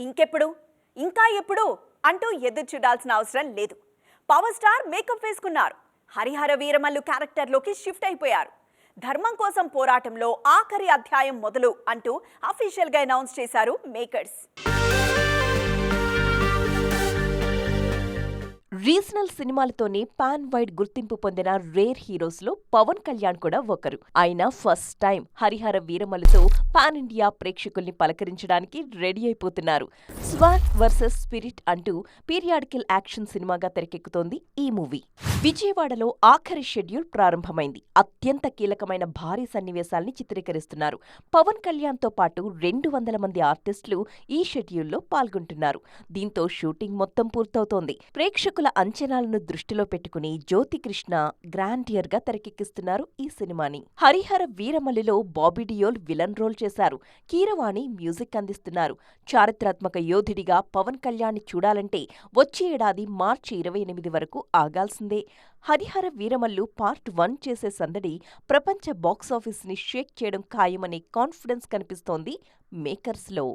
ఇంకెప్పుడు ఇంకా ఎప్పుడు అంటూ ఎదురు చూడాల్సిన అవసరం లేదు. పవర్ స్టార్ మేకప్ వేసుకున్నారు. హరిహర వీరమల్లు క్యారెక్టర్లోకి షిఫ్ట్ అయిపోయారు. ధర్మం కోసం పోరాటంలో ఆఖరి అధ్యాయం మొదలు అంటూ అఫీషియల్గా అనౌన్స్ చేశారు మేకర్స్. రీజనల్ సినిమాలతోనే పాన్ వైడ్ గుర్తింపు పొందిన రేర్ హీరోస్ లో పవన్ కళ్యాణ్ కూడా ఒకరు. ఆయన ఫస్ట్ టైం హరిహర వీరమల్లుతో పాన్ ఇండియా ప్రేక్షకుల్ని పలకరించడానికి రెడీ అయిపోతున్నారు. స్వాగ్ వర్సెస్ స్పిరిట్ అంటూ పీరియాడికల్ యాక్షన్ సినిమాగా తెరకెక్కుతోంది ఈ మూవీ. విజయవాడలో ఆఖరి షెడ్యూల్ ప్రారంభమైంది. అత్యంత కీలకమైన భారీ సన్నివేశాల్ని చిత్రీకరిస్తున్నారు. పవన్ కళ్యాణ్ తో పాటు 200 మంది ఆర్టిస్టులు ఈ షెడ్యూల్లో పాల్గొంటున్నారు. దీంతో షూటింగ్ మొత్తం పూర్తవుతోంది. ప్రేక్షకుల అంచనాలను దృష్టిలో పెట్టుకుని జ్యోతికృష్ణ గ్రాండియర్ గా తెరకెక్కిస్తున్నారు ఈ సినిమాని. హరిహర వీరమల్లులో బాబీ డియోల్ విలన్ రోల్ చేశారు. కీరవాణి మ్యూజిక్ అందిస్తున్నారు. చారిత్రాత్మక యోధుడిగా పవన్ కళ్యాణ్ చూడాలంటే వచ్చే ఏడాది మార్చి 28 వరకు ఆగాల్సిందే. హరిహర వీరమల్లు పార్ట్ 1 చేసే సందడి ప్రపంచ బాక్సాఫీస్ ని షేక్ చేయడం ఖాయమనే కాన్ఫిడెన్స్ కనిపిస్తోంది మేకర్స్ లో.